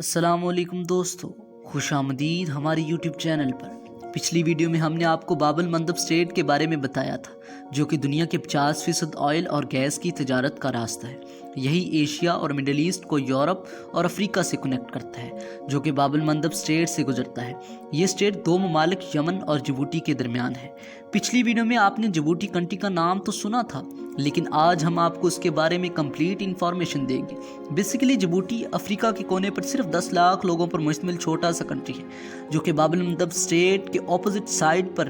السلام علیکم دوستو، خوش آمدید ہماری یوٹیوب چینل پر۔ پچھلی ویڈیو میں ہم نے آپ کو باب المندب اسٹریٹ کے بارے میں بتایا تھا، جو کہ دنیا کے 50% آئل اور گیس کی تجارت کا راستہ ہے۔ یہی ایشیا اور مڈل ایسٹ کو یورپ اور افریقہ سے کنیکٹ کرتا ہے، جو کہ باب المندب اسٹریٹ سے گزرتا ہے۔ یہ اسٹریٹ دو ممالک یمن اور جبوتی کے درمیان ہے۔ پچھلی ویڈیو میں آپ نے جبوتی کنٹری کا نام تو سنا تھا، لیکن آج ہم آپ کو اس کے بارے میں کمپلیٹ انفارمیشن دیں گے۔ بیسیکلی جبوتی افریقہ کے کونے پر صرف 10 لاکھ لوگوں پر مشتمل چھوٹا سا کنٹری ہے، جو کہ باب المندب اسٹریٹ کے اپوزٹ ساتھ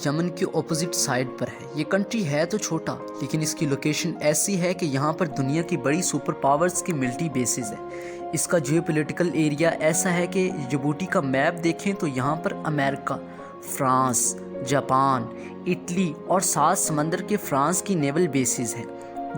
یمن کے اپوزٹ سائیڈ پر ہے۔ یہ کنٹری ہے تو چھوٹا، لیکن اس کی لوکیشن ایسی ہے کہ یہاں پر دنیا کی بڑی سپر پاورز کی ملٹری بیسز ہے۔ اس کا جیو پولیٹیکل ایریا ایسا ہے کہ جبوتی کا میپ دیکھیں تو یہاں پر امریکہ، فرانس، جاپان، اٹلی اور سات سمندر کے فرانس کی نیول بیسز ہیں۔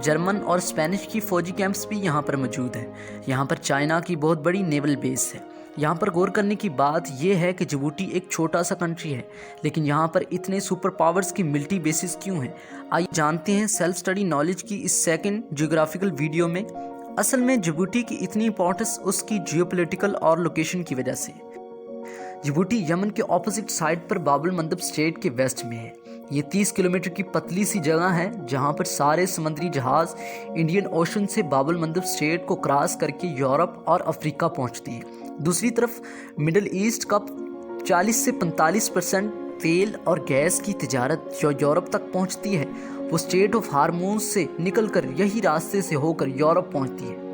جرمن اور اسپینش کی فوجی کیمپس بھی یہاں پر موجود ہیں۔ یہاں پر چائنا کی بہت بڑی نیول بیس ہے۔ یہاں پر غور کرنے کی بات یہ ہے کہ جبوتی ایک چھوٹا سا کنٹری ہے، لیکن یہاں پر اتنے سپر پاورز کی ملٹری بیسز کیوں ہیں؟ آئیے جانتے ہیں سیلف سٹڈی نالج کی اس سیکنڈ جیوگرافیکل ویڈیو میں۔ اصل میں جبوتی کی اتنی امپورٹنس اس کی جیو پولیٹیکل اور لوکیشن کی وجہ سے۔ جبوتی یمن کے اپوزٹ سائڈ پر باب المندب اسٹریٹ کے ویسٹ میں ہے۔ یہ 30 کلومیٹر کی پتلی سی جگہ ہے جہاں پر سارے سمندری جہاز انڈین اوشن سے باب المندب اسٹریٹ کو کراس کر کے یورپ اور افریقہ پہنچتے ہیں۔ دوسری طرف مڈل ایسٹ کا 40 سے 45% تیل اور گیس کی تجارت جو یورپ تک پہنچتی ہے، وہ اسٹریٹ آف ہارموز سے نکل کر یہی راستے سے ہو کر یورپ پہنچتی ہے۔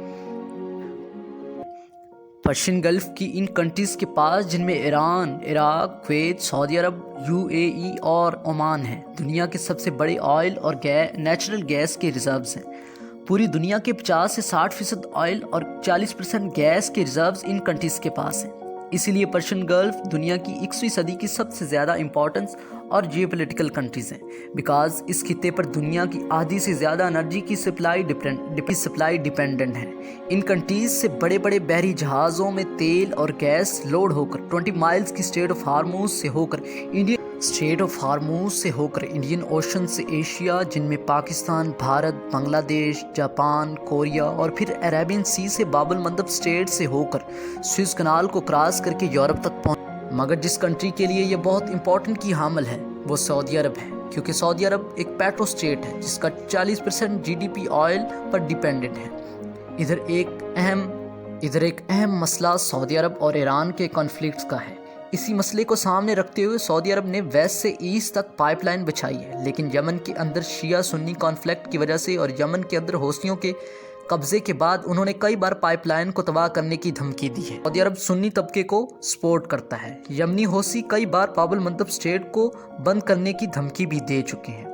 پرشین گلف کی ان کنٹریز کے پاس، جن میں ایران، عراق، کویت، سعودی عرب، UAE اور عمان ہیں، دنیا کے سب سے بڑے آئل اور نیچرل گیس کے ریزروز ہیں۔ پوری دنیا کے 50 سے 60% آئل اور 40% گیس کے ریزروز ان کنٹریز کے پاس ہیں۔ اسی لیے پرشین گلف دنیا کی 21ویں صدی کی سب سے زیادہ امپورٹنس اور جیو پولیٹیکل کنٹریز ہیں، بیکاز اس خطے پر دنیا کی آدھی سے زیادہ انرجی کی سپلائی ڈیپینڈنٹ ہے۔ ان کنٹریز سے بڑے بڑے بحری جہازوں میں تیل اور گیس لوڈ ہو کر 20 مائلز کی اسٹریٹ آف ہارموز سے ہو کر انڈین اوشن سے ایشیا، جن میں پاکستان، بھارت، بنگلہ دیش، جاپان، کوریا اور پھر عربین سی سے باب المندب اسٹریٹ سے ہو کر سوئز کنال کو کراس کر کے یورپ تک پہنچ۔ مگر جس کنٹری کے لیے یہ بہت امپورٹنٹ کی حامل ہے وہ سعودی عرب ہے، کیونکہ سعودی عرب ایک پیٹرو اسٹیٹ ہے جس کا 40% GDP آئل پر ڈیپینڈنٹ ہے۔ ادھر ایک اہم مسئلہ سعودی عرب اور ایران کے کانفلکٹس کا ہے۔ اسی مسئلے کو سامنے رکھتے ہوئے سعودی عرب نے ویسٹ سے ایسٹ تک پائپ لائن بچھائی ہے، لیکن یمن کے اندر شیعہ سنی کانفلکٹ کی وجہ سے اور یمن کے اندر حوثیوں کے قبضے کے بعد انہوں نے کئی بار پائپ لائن کو تباہ کرنے کی دھمکی دی ہے۔ سعودی عرب سنی طبقے کو سپورٹ کرتا ہے۔ یمنی حوثی کئی بار باب المندب اسٹریٹ کو بند کرنے کی دھمکی بھی دے چکے ہیں۔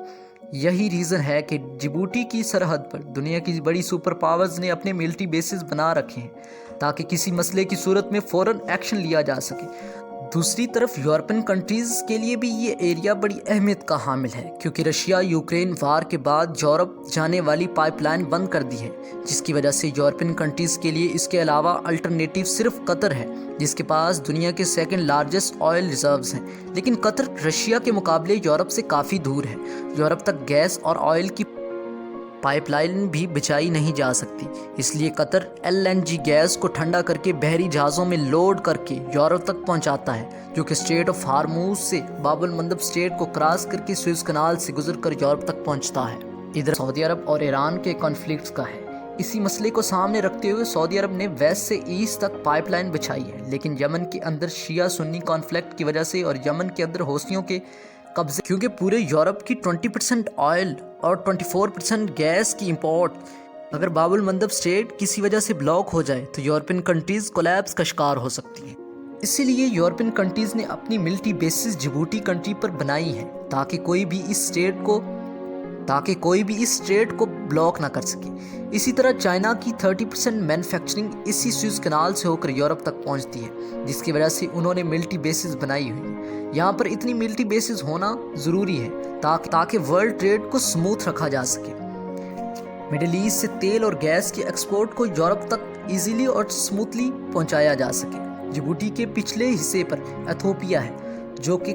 یہی ریزن ہے کہ جبوتی کی سرحد پر دنیا کی بڑی سپر پاورز نے اپنے ملٹری بیسز بنا رکھے ہیں تاکہ کسی مسئلے کی صورت میں فوراً ایکشن لیا جا سکے۔ دوسری طرف یورپین کنٹریز کے لیے بھی یہ ایریا بڑی اہمیت کا حامل ہے، کیونکہ رشیا یوکرین وار کے بعد یورپ جانے والی پائپ لائن بند کر دی ہے، جس کی وجہ سے یورپین کنٹریز کے لیے اس کے علاوہ الٹرنیٹیو صرف قطر ہے، جس کے پاس دنیا کے سیکنڈ لارجسٹ آئل ریزروز ہیں۔ لیکن قطر رشیا کے مقابلے یورپ سے کافی دور ہے۔ یورپ تک گیس اور آئل کی پائپ لائن بھی بچھائی نہیں جا سکتی، اس لیے قطر LNG گیس کو ٹھنڈا کر کے بحری جہازوں میں لوڈ کر کے یورپ تک پہنچاتا ہے، جو کہ اسٹریٹ آف ہارموز سے باب المندب اسٹریٹ کو کراس کر کے سوئز کنال سے گزر کر یورپ تک پہنچتا ہے۔ ادھر سعودی عرب اور ایران کے کانفلکٹس کا ہے۔ اسی مسئلے کو سامنے رکھتے ہوئے سعودی عرب نے ویسٹ سے ایسٹ تک پائپ لائن بچھائی ہے، لیکن یمن کے اندر شیعہ سنی کانفلکٹ کی وجہ سے اور یمن کے اندر حوثیوں کے قبضے، کیونکہ پورے یورپ کی 20% آئل اور 24% گیس کی امپورٹ، اگر باب المندب اسٹریٹ کسی وجہ سے بلاک ہو جائے تو یورپین کنٹریز کولیپس کا شکار ہو سکتی ہیں۔ اسی لیے یورپین کنٹریز نے اپنی ملٹری بیسز جبوتی کنٹری پر بنائی ہیں تاکہ کوئی بھی اس اسٹریٹ کو بلاک نہ کر سکے۔ اسی طرح چائنا کی 30% مینوفیکچرنگ اسی سوئز کنال سے ہو کر یورپ تک پہنچتی ہے، جس کی وجہ سے انہوں نے ملٹری بیسز بنائی ہوئی ہیں۔ یہاں پر اتنی ملٹری بیسز ہونا ضروری ہے تاکہ ورلڈ ٹریڈ کو سموتھ رکھا جا سکے۔ مڈل ایسٹ سے تیل اور گیس کے ایکسپورٹ کو یورپ تک ایزیلی اور سموتھلی پہنچایا جا سکے۔ جبوتی کے پچھلے حصے پر ایتھوپیا ہے، جو کہ